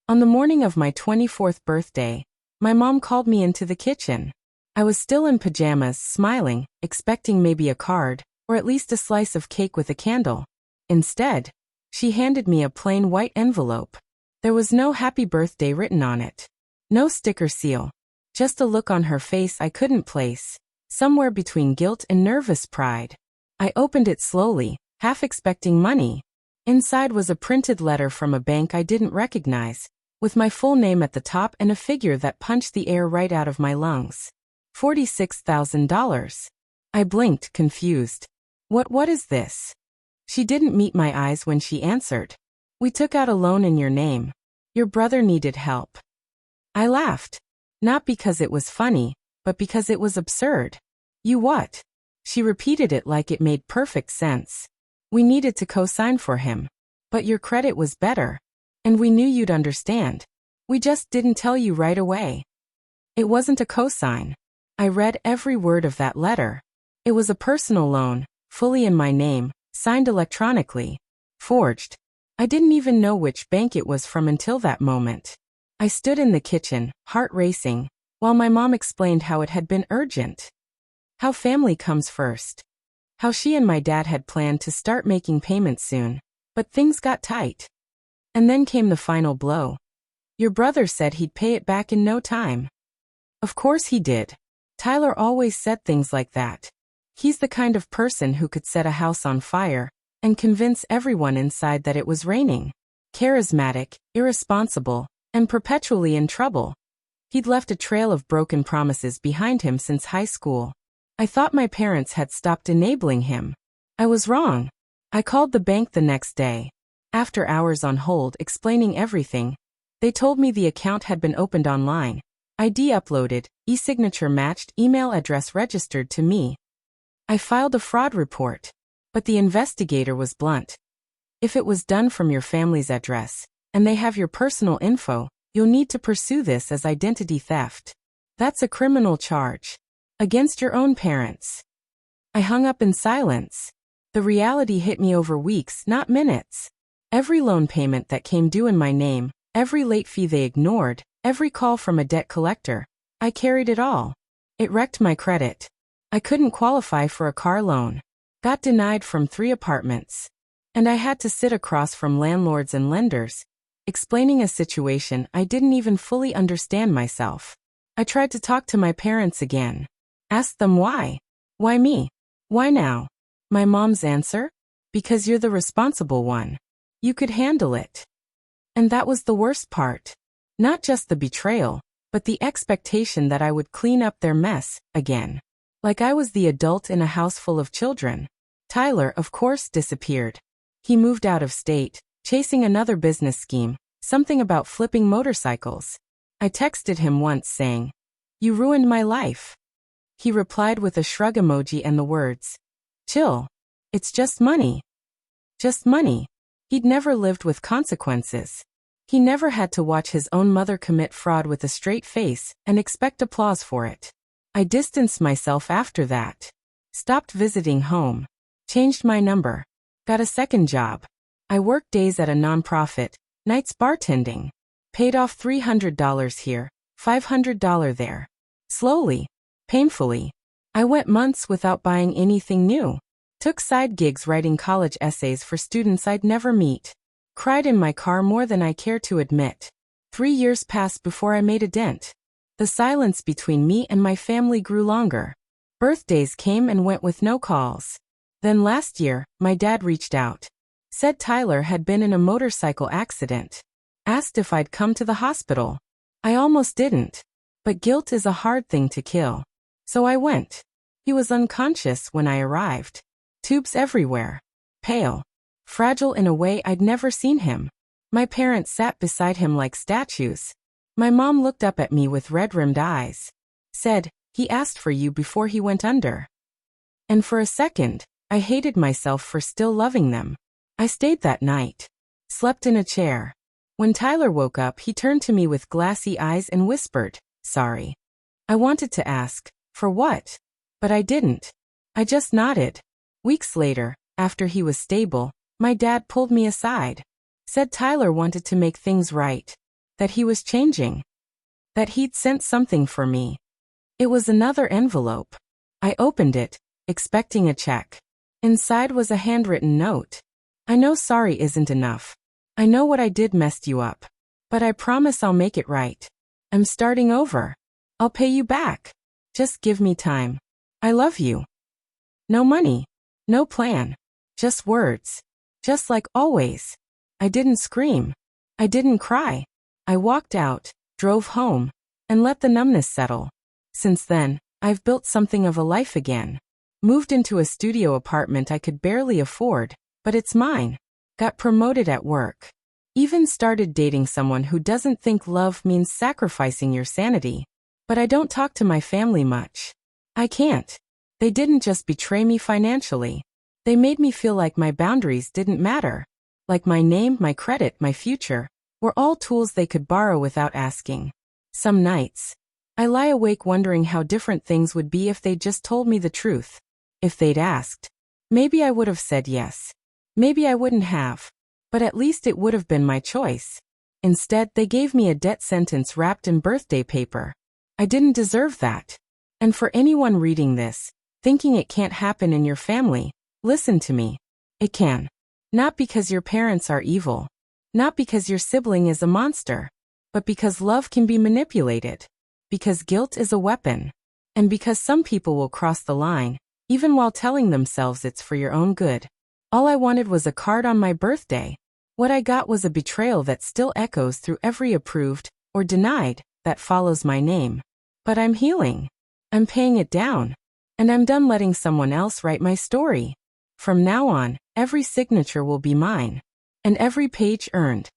On the morning of my 24th birthday, my mom called me into the kitchen. I was still in pajamas, smiling, expecting maybe a card, or at least a slice of cake with a candle. Instead, she handed me a plain white envelope. There was no happy birthday written on it. No sticker seal. Just a look on her face I couldn't place, somewhere between guilt and nervous pride. I opened it slowly, half expecting money. Inside was a printed letter from a bank I didn't recognize, with my full name at the top and a figure that punched the air right out of my lungs. $46,000. I blinked, confused. What is this? She didn't meet my eyes when she answered. We took out a loan in your name. Your brother needed help. I laughed. Not because it was funny, but because it was absurd. You what? She repeated it like it made perfect sense. We needed to co-sign for him. But your credit was better. And we knew you'd understand. We just didn't tell you right away. It wasn't a co-sign. I read every word of that letter. It was a personal loan, fully in my name, signed electronically. Forged. I didn't even know which bank it was from until that moment. I stood in the kitchen, heart racing, while my mom explained how it had been urgent. How family comes first. How she and my dad had planned to start making payments soon, but things got tight. And then came the final blow. Your brother said he'd pay it back in no time. Of course he did. Tyler always said things like that. He's the kind of person who could set a house on fire and convince everyone inside that it was raining. Charismatic, irresponsible, and perpetually in trouble. He'd left a trail of broken promises behind him since high school. I thought my parents had stopped enabling him. I was wrong. I called the bank the next day. After hours on hold explaining everything, they told me the account had been opened online. ID uploaded, e-signature matched, email address registered to me. I filed a fraud report. But the investigator was blunt. If it was done from your family's address, and they have your personal info, you'll need to pursue this as identity theft. That's a criminal charge. Against your own parents. I hung up in silence. The reality hit me over weeks, not minutes. Every loan payment that came due in my name, every late fee they ignored, every call from a debt collector, I carried it all. It wrecked my credit. I couldn't qualify for a car loan. Got denied from 3 apartments. And I had to sit across from landlords and lenders, explaining a situation I didn't even fully understand myself. I tried to talk to my parents again. Asked them why. Why me? Why now? My mom's answer? Because you're the responsible one. You could handle it. And that was the worst part. Not just the betrayal, but the expectation that I would clean up their mess, again. Like I was the adult in a house full of children. Tyler, of course, disappeared. He moved out of state, chasing another business scheme, something about flipping motorcycles. I texted him once saying, "You ruined my life." He replied with a shrug emoji and the words, "Chill. It's just money." Just money. He'd never lived with consequences. He never had to watch his own mother commit fraud with a straight face and expect applause for it. I distanced myself after that. Stopped visiting home. Changed my number. Got a second job. I worked days at a nonprofit, nights bartending. Paid off $300 here, $500 there. Slowly. Painfully. I went months without buying anything new. Took side gigs writing college essays for students I'd never meet. Cried in my car more than I care to admit. 3 years passed before I made a dent. The silence between me and my family grew longer. Birthdays came and went with no calls. Then last year, my dad reached out. Said Tyler had been in a motorcycle accident. Asked if I'd come to the hospital. I almost didn't. But guilt is a hard thing to kill. So I went. He was unconscious when I arrived. Tubes everywhere. Pale. Fragile in a way I'd never seen him. My parents sat beside him like statues. My mom looked up at me with red-rimmed eyes. Said, "He asked for you before he went under." And for a second, I hated myself for still loving them. I stayed that night. Slept in a chair. When Tyler woke up, he turned to me with glassy eyes and whispered, "Sorry." I wanted to ask, for what? But I didn't. I just nodded. Weeks later, after he was stable, my dad pulled me aside. Said Tyler wanted to make things right. that he was changing, that he'd sent something for me. It was another envelope. I opened it, expecting a check. Inside was a handwritten note. I know sorry isn't enough. I know what I did messed you up. But I promise I'll make it right. I'm starting over. I'll pay you back. Just give me time. I love you. No money. No plan. Just words. Just like always. I didn't scream. I didn't cry. I walked out, drove home, and let the numbness settle. Since then, I've built something of a life again. Moved into a studio apartment I could barely afford, but it's mine. Got promoted at work. Even started dating someone who doesn't think love means sacrificing your sanity. But I don't talk to my family much. I can't. They didn't just betray me financially. They made me feel like my boundaries didn't matter. Like my name, my credit, my future were all tools they could borrow without asking. Some nights, I lie awake wondering how different things would be if they'd just told me the truth. If they'd asked, maybe I would have said yes. Maybe I wouldn't have. But at least it would have been my choice. Instead, they gave me a death sentence wrapped in birthday paper. I didn't deserve that. And for anyone reading this, thinking it can't happen in your family, listen to me. It can. Not because your parents are evil. Not because your sibling is a monster. But because love can be manipulated. Because guilt is a weapon. And because some people will cross the line, even while telling themselves it's for your own good. All I wanted was a card on my birthday. What I got was a betrayal that still echoes through every approved, or denied, that follows my name. But I'm healing. I'm paying it down. And I'm done letting someone else write my story. From now on, every signature will be mine. And every page earned.